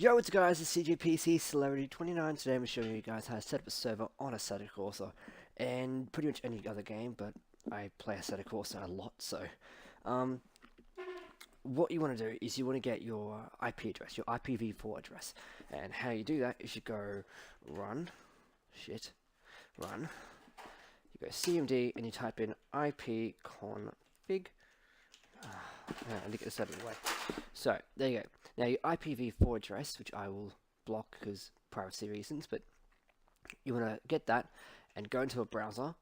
Yo, what's up guys, it's CJPC Celebrity 29. Today I'm showing you guys how to set up a server on Assetto Corsa and pretty much any other game, but I play Assetto Corsa a lot, so um, what you want to do is you want to get your IP address, your IPv4 address, and how you do that is you go run, you go cmd and you type in ipconfig. I need to get this out of the way. So, there you go. Now, your IPv4 address, which I will block because privacy reasons, but you want to get that and go into a browser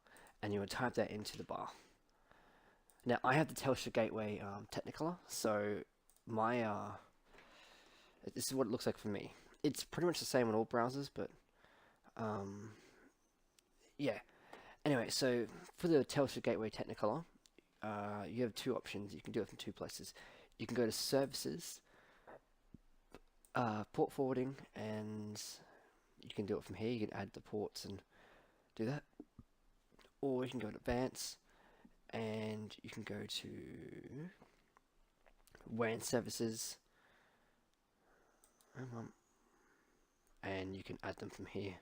and you want to type that into the bar. Now, I have the Telstra Gateway Technicolor, so my this is what it looks like for me. It's pretty much the same on all browsers, but yeah. Anyway, so for the Telstra Gateway Technicolor, you have two options. You can do it from two places. You can go to Services, Port Forwarding, and you can do it from here. You can add the ports and do that. Or you can go to Advanced, and you can go to WAN Services, and you can add them from here.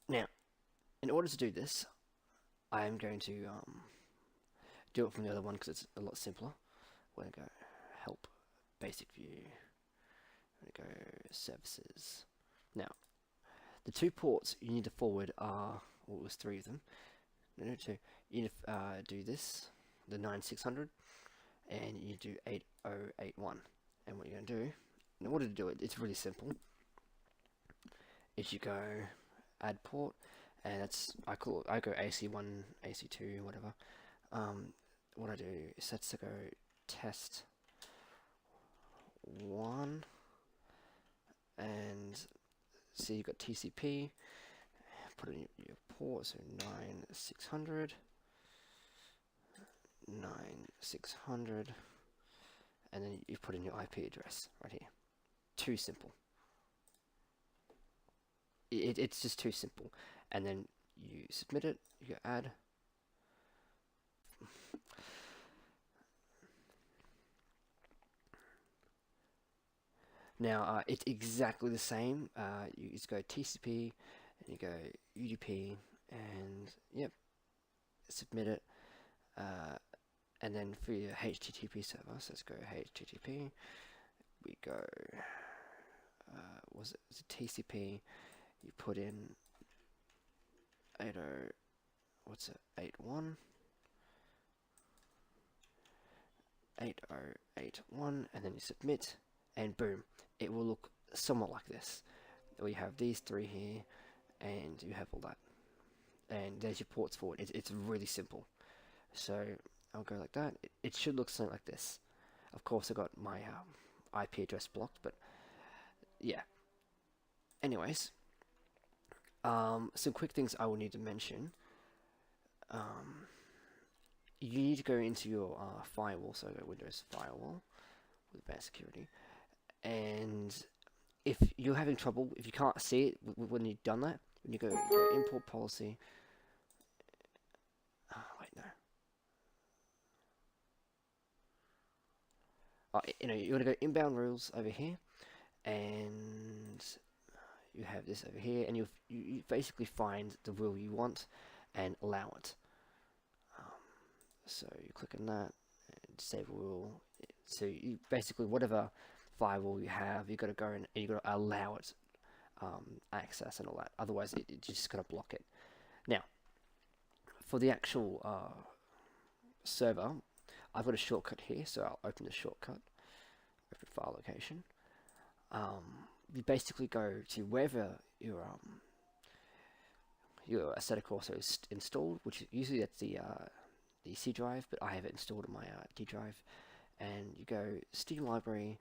Now, in order to do this, I am going to do it from the other one because it's a lot simpler. We're going to go Help, Basic View. We're going to go Services. Now, the two ports you need to forward are, well, it was three of them. No, two. You need to do this, the 9600, and you do 8081. And what you're going to do, in order to do it, it's really simple. Is you go Add Port, and that's I go AC1, AC2, whatever. What I do is let's go test 1, and see you've got TCP. Put in your port, so 9600, and then you put in your IP address right here. Too simple. It's just too simple. And then you submit it, you go add. Now it's exactly the same. You just go TCP and you go UDP and yep, submit it. And then for your HTTP server, so let's go HTTP. We go was it TCP? You put in 80, what's it, 8081, and then you submit, and boom, it will look somewhat like this. We have these three here, and you have all that, and there's your ports forward. It's really simple. So I'll go like that. It should look something like this. Of course, I got my IP address blocked, but yeah. Anyways. Some quick things I will need to mention. You need to go into your firewall, so go Windows Firewall with Advanced Security, and if you're having trouble, if you can't see it when you've done that, when you go Import Policy, wait, no. You want to go Inbound Rules over here, and you have this over here, and you basically find the rule you want and allow it. So you click on that and disable rule. So you basically, whatever firewall you have, you got to go and you got to allow it access and all that. Otherwise, it's just going to block it. Now, for the actual server, I've got a shortcut here, so I'll open the shortcut. Open file location. You basically go to wherever your Assetto Corsa is installed, which usually that's the C drive, but I have it installed on my D drive. And you go Steam Library,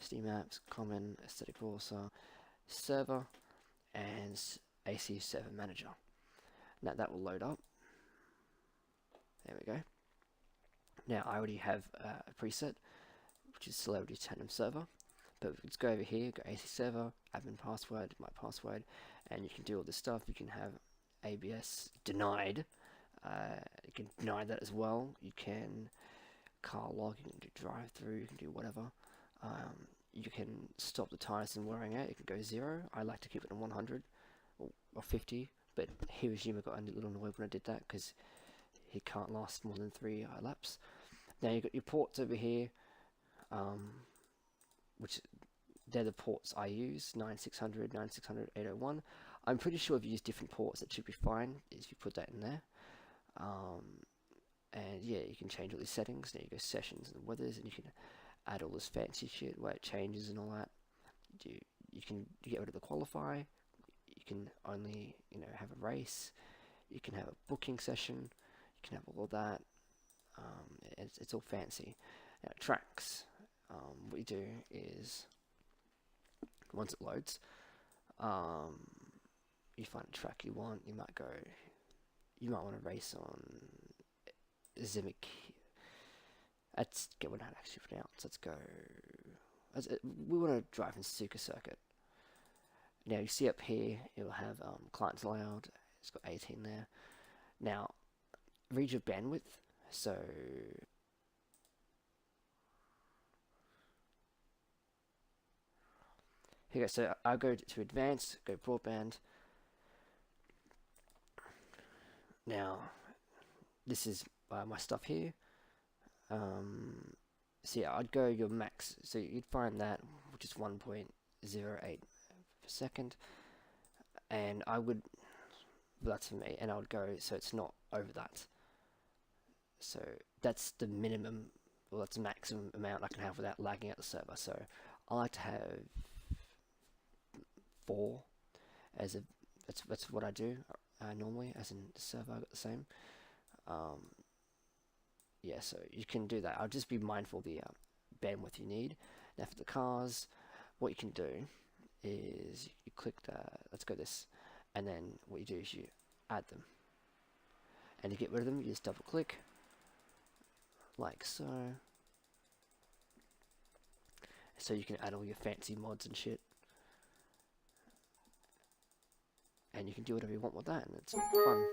Steam Apps, Common, Assetto Corsa, Server, and AC Server Manager. Now that will load up. There we go. Now I already have a preset, which is Celebrity Tandem Server. But let's go over here, go AC Server, admin password, my password, and you can do all this stuff. You can have ABS denied. You can deny that as well. You can car log, you can do drive through, you can do whatever. you can stop the tungsten wearing out. It can go 0. I like to keep it on 100 or 50, but Hiroshima got a little annoyed when I did that because he can't last more than 3 laps. Now you've got your ports over here, which they're the ports I use, 9600, 9600, 801. I'm pretty sure if you use different ports, it should be fine if you put that in there. And yeah, you can change all these settings. Now you go settings and weathers, and you can add all this fancy shit where it changes and all that. You can get rid of the qualify. You can only have a race. You can have a booking session. You can have all of that. It's all fancy. Now tracks. What you do is once it loads, you find a track you want. You might want to race on Zimic. Let's get one out actually pronounced. Let's go. We want to drive in Suka Circuit. Now you see up here, it will have clients allowed. It's got 18 there. Now, read your bandwidth. So here we go. So I'll go to advanced, go broadband. Now, this is my stuff here. So yeah, I'd go your max. So you'd find that, which is 1.08 per second, and I would. Well, that's for me, and I would go so it's not over that. So that's the minimum. Well, that's the maximum amount I can have without lagging out the server. So I like to have 4 as a. That's what I do normally. As in the server, I got the same. Yeah, so you can do that. I'll just be mindful of the bandwidth you need. Now for the cars, what you can do is you click the, let's go this, and then what you do is you add them. And to get rid of them, you just double click, like so. So you can add all your fancy mods and shit. And you can do whatever you want with that, and it's fun.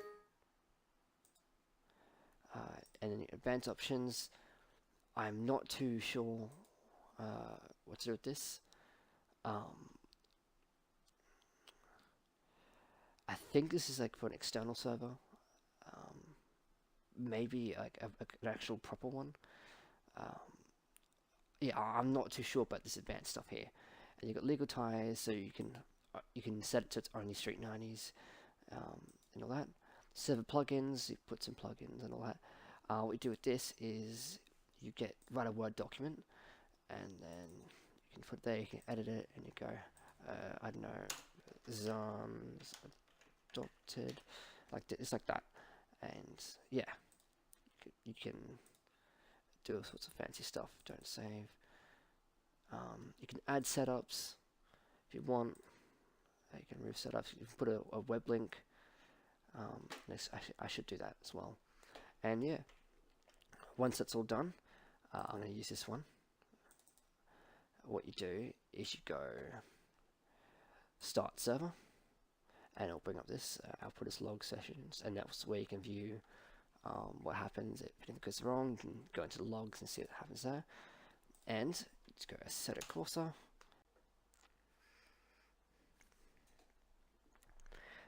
And then advanced options, I'm not too sure what to do with this. I think this is like for an external server, maybe like an actual proper one. Yeah, I'm not too sure about this advanced stuff here. And you've got legal ties, so you can set it to its only street 90s and all that. Server plugins, you put some plugins and all that. What you do with this is you write a Word document, and then you can put it there, you can edit it, and you go, I don't know, zones adopted, it's like that, and yeah, you can do all sorts of fancy stuff. Don't save. You can add setups if you want. You can remove setups. You can put a web link. I should do that as well. And yeah, once that's all done, I'm going to use this one. What you do is you go start server, and it'll bring up this output as log sessions, and that's where you can view what happens if anything goes wrong. You can go into the logs and see what happens there. And let's go Assetto Corsa.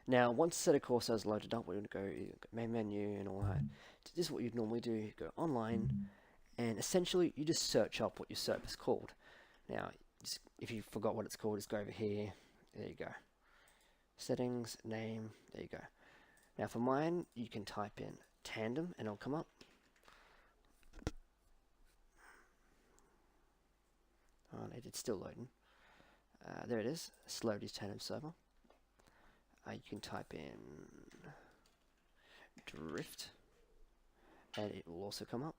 Now, once Assetto Corsa is loaded up, we're going to go main menu and all that. So this is what you'd normally do. You go online, and essentially you just search up what your server's called. Now, if you forgot what it's called, just go over here. There you go. Settings, name, there you go. Now for mine, you can type in tandem and it'll come up. Oh, it's still loading. There it is, Slowdy's tandem server. You can type in drift and it will also come up.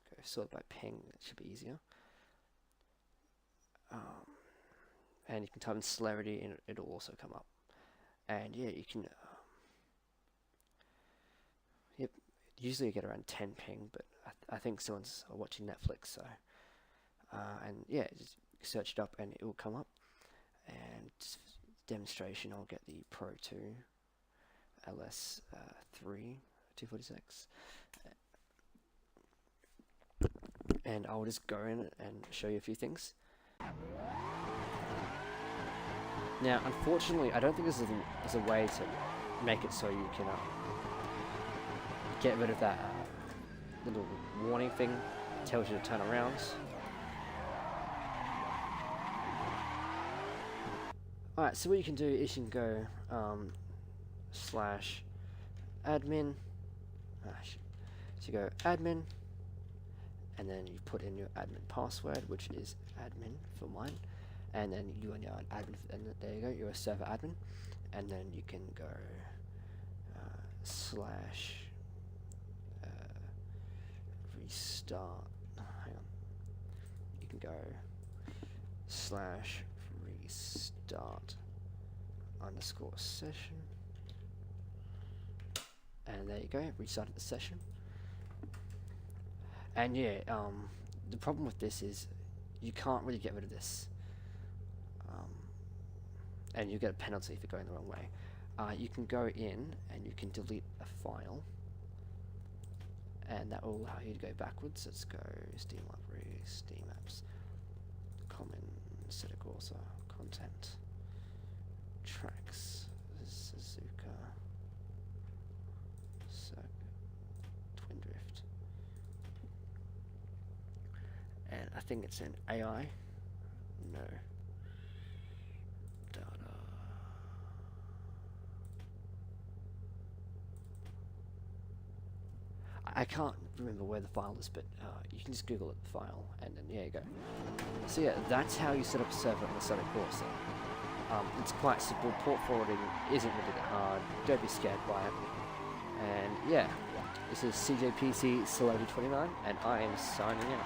Go sort by ping, it should be easier. And you can type in celerity and it'll also come up. And yeah, you can yep, usually you get around 10 ping, but I think someone's watching Netflix, so and yeah, just search it up and it will come up. And demonstration, I'll get the Pro 2 LS 3 246. and I'll just go in and show you a few things. Now, unfortunately, I don't think there's a way to make it so you can get rid of that little warning thing that tells you to turn around. Alright, so what you can do is you can go /admin. So you go admin, and then you put in your admin password, which is admin for mine, and then you are now an admin, and there you go, you're a server admin, and then you can go /restart. Hang on. You can go /restart_session, and there you go, restarted the session. And yeah, the problem with this is you can't really get rid of this, and you get a penalty if you're going the wrong way. You can go in and you can delete a file, and that will allow you to go backwards. Let's go Steam Library, Steam Apps, Common, Assetto Corsa, Content, Tracks, Suzuka, Twin Drift, and I think it's in AI. No. Data. I can't remember where the file is, but you can just Google it, the file, and then yeah, you go. So yeah, that's how you set up a server on Assetto Corsa. It's quite simple. Port forwarding isn't really that hard. Don't be scared by it. And yeah, this is CJPC Celebrity 29, and I am signing out.